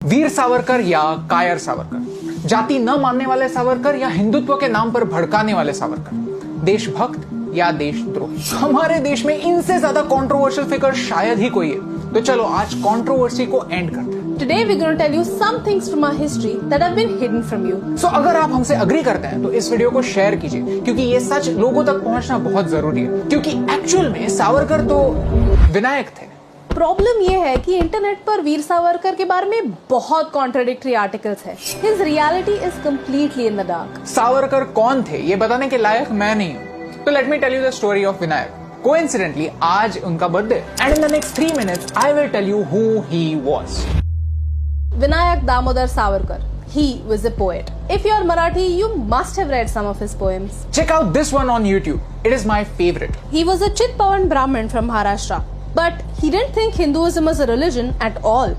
वीर सावरकर या कायर सावरकर, जाति न मानने वाले सावरकर या हिंदुत्व के नाम पर भड़काने वाले सावरकर, देशभक्त या देशद्रोही। हमारे देश में इनसे ज्यादा कंट्रोवर्शियल फिगर शायद ही कोई है। तो चलो आज कंट्रोवर्सी को एंड करते हैं। Today we're going to tell you some things from our history that have been hidden from you. So अगर आप हमसे अग्री करते हैं तो इस वीडियो को शेयर कीजिए, क्योंकि ये सच लोगों तक पहुंचना बहुत जरूरी है। क्योंकि एक्चुअल में सावरकर तो विनायक थे। प्रॉब्लम ये है कि इंटरनेट पर वीर सावरकर के बारे में बहुत कॉन्ट्राडिक्टरी आर्टिकल्स है। His reality is completely in the dark. Savarkar कौन थे ये बताने के लायक मैं नहीं हूँ। तो let me tell you the story of Vinayak. Coincidentally आज उनका birthday and in the next 3 minutes I will tell you who he was. Vinayak Damodar Savarkar. He was a poet. If you're Marathi, you must have read some of his poems. Check out this one on YouTube. It is my favorite. He was a Chitpavan Brahmin from Maharashtra. But he didn't think Hinduism was a religion at all.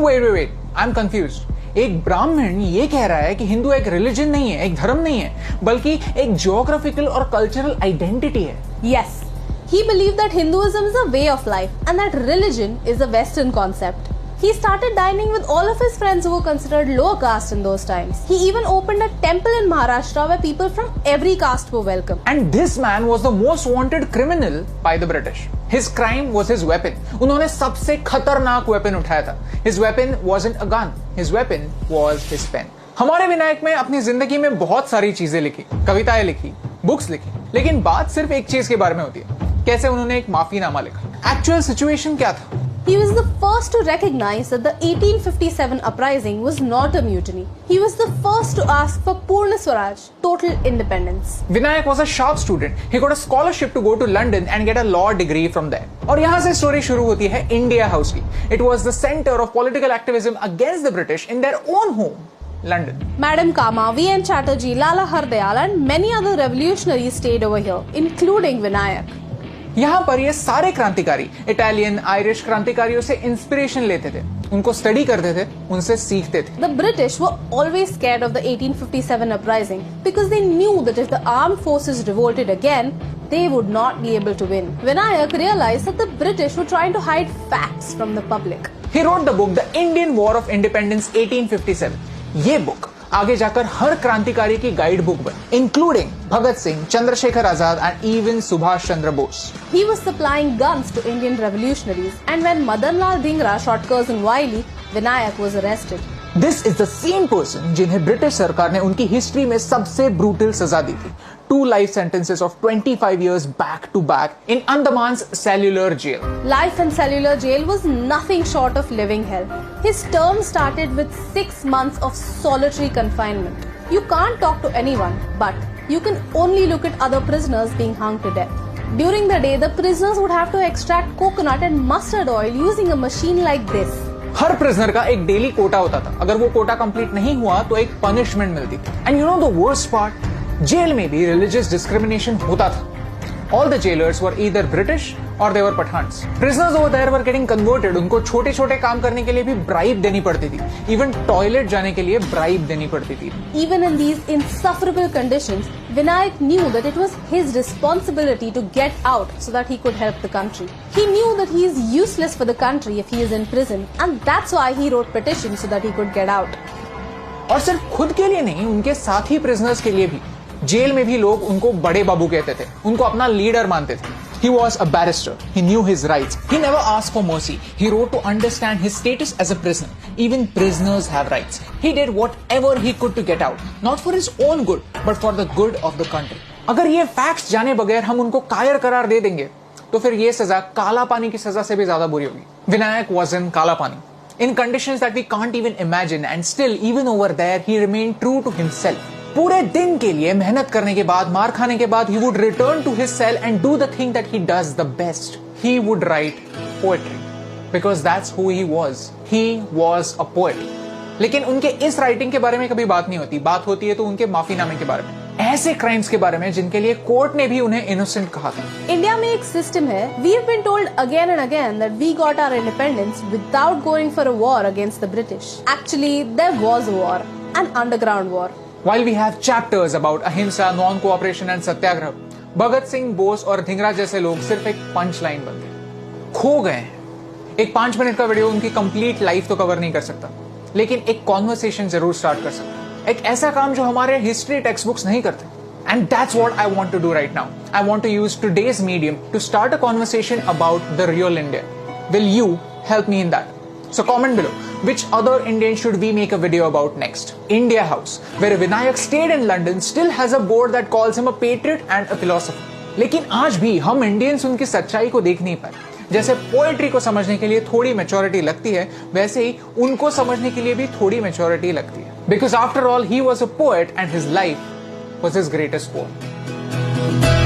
Wait. I'm confused. एक ब्राह्मण ये कह रहा है कि हिंदू एक religion नहीं है, एक धर्म नहीं है, बल्कि एक जियोग्राफिकल और कल्चरल आइडेंटिटी है। Yes. He believed that Hinduism is a way of life and that religion is a Western concept. He started dining with all of his friends who were considered lower caste in those times. He even opened a temple in Maharashtra where people from every caste were welcome. And this man was the most wanted criminal by the British. His crime was his weapon. उन्होंने सबसे खतरनाक weapon उठाया था. His weapon wasn't a gun. His weapon was his pen. हमारे विनायक में अपनी जिंदगी में बहुत सारी चीजें लिखी, कविताएं लिखी, बुक्स लिखी, लेकिन बात सिर्फ एक चीज के बारे में होती है, कैसे उन्होंने एक माफीनामा लिखा। एक्चुअल सिचुएशन क्या था? He was the first to recognize that the 1857 uprising was not a mutiny. He was the first to ask for Purna Swaraj, total independence. Vinayak was a sharp student. He got a scholarship to go to London and get a law degree from there. और यहाँ से story शुरू होती है India house की। It was the center of political activism against the British in their own home, London. Madam Kama, V.N. Chatterjee, Lala Hardayal and many other revolutionaries stayed over here, including Vinayak. यहाँ पर ये सारे क्रांतिकारी Italian Irish क्रांतिकारियों से inspiration लेते थे, उनको स्टडी करते थे, उनसे सीखते थे। The British were always scared of the 1857 uprising because they knew that if the armed forces revolted again, they would not be able to win. Vinayak realized that the British were trying to hide facts from the public. He wrote the book The Indian War of Independence 1857. ये book आगे जाकर हर क्रांतिकारी की guide book बनी, including Bhagat Singh, Chandrashekhar Azad and even Subhash Chandra Bose. He was supplying guns to Indian revolutionaries, and when Madan Lal Dhingra shot Curzon Wiley, Vinayak was arrested. This is the same person जिन्हें British सरकार ने उनकी हिस्ट्री में सबसे ब्रूटल सजा दी थी, 2 life sentences of 25 years back to back in Andaman's cellular jail. Life in cellular jail was nothing short of living hell. His term started with 6 months of solitary confinement. You can't talk to anyone, but you can only look at other prisoners being hung to death. During the day, the prisoners would have to extract coconut and mustard oil using a machine like this. Her prisoner का एक daily Kota होता था। अगर वो Kota complete नहीं हुआ तो एक पनिशमेंट मिलती थी। And you know the worst part, jail में भी रिलीजियस डिस्क्रिमिनेशन होता था। All the jailers were either British or they were Pathans. Prisoners over there were getting converted. उनको छोटे छोटे काम करने के लिए भी ब्राइब देनी पड़ती थी। Even टॉयलेट जाने के लिए ब्राइब देनी पड़ती थी। Even in these insufferable conditions, Vinayak knew that it was his responsibility to get out so that he could help the country. He knew that he is useless for the country if he is in prison, and that's why he wrote petitions so that he could get out. और सिर्फ खुद के लिए नहीं, उनके साथी prisoners के लिए भी। जेल में भी लोग उनको बड़े बाबू कहते थे, उनको अपना लीडर मानते थे। He was a barrister. He knew his rights. He never asked for mercy. He wrote to understand his status as a prisoner. Even prisoners have rights. He did whatever he could to get out, not for his own good, but for the good of the country. अगर ये facts जाने बगैर हम उनको कायर करार दे देंगे, तो फिर ये सजा काला पानी की सजा से भी ज्यादा बुरी होगी। विनायक was in काला पानी, in conditions that we can't even imagine, and still, even over there, he remained true to himself. पूरे दिन के लिए मेहनत करने के बाद, मार खाने के बाद, he would return to his cell and do the thing that he does the best. He would write poetry because that's who he was. He was a poet. लेकिन उनके इस राइटिंग के बारे में कभी बात नहीं होती। बात होती है तो उनके माफीनामे के बारे में, ऐसे क्राइम्स के बारे में जिनके लिए कोर्ट ने भी उन्हें इनोसेंट कहा था। इंडिया में एक सिस्टम है। We have been told again and again that we got our independence without going for a war against the British. Actually, there was a war, an underground war. While we have chapters about अहिंसा, non-cooperation and सत्याग्रह, भगत सिंह, बोस और धिंगरा जैसे लोग सिर्फ एक punch line बनते, खो गए हैं। एक 5 मिनट का वीडियो उनकी कंप्लीट लाइफ तो कवर नहीं कर सकता, लेकिन एक कॉन्वर्सेशन जरूर स्टार्ट कर सकते हैं, एक ऐसा काम जो हमारे हिस्ट्री टेक्स्ट बुक्स नहीं करते. And that's what I want to do right now. I want to use today's medium to start a conversation about the real India. Will you help me in that? So comment below, which other Indian should we make a video about next? India House, where Vinayak stayed in London, still has a board that calls him a patriot and a philosopher. लेकिन आज भी हम Indians उनकी सच्चाई को देख नहीं पाए. जैसे पोएट्री को समझने के लिए थोड़ी मैच्योरिटी लगती है, वैसे ही उनको समझने के लिए भी थोड़ी मैच्योरिटी लगती है. Because after all, he was a poet and his life was his greatest poem.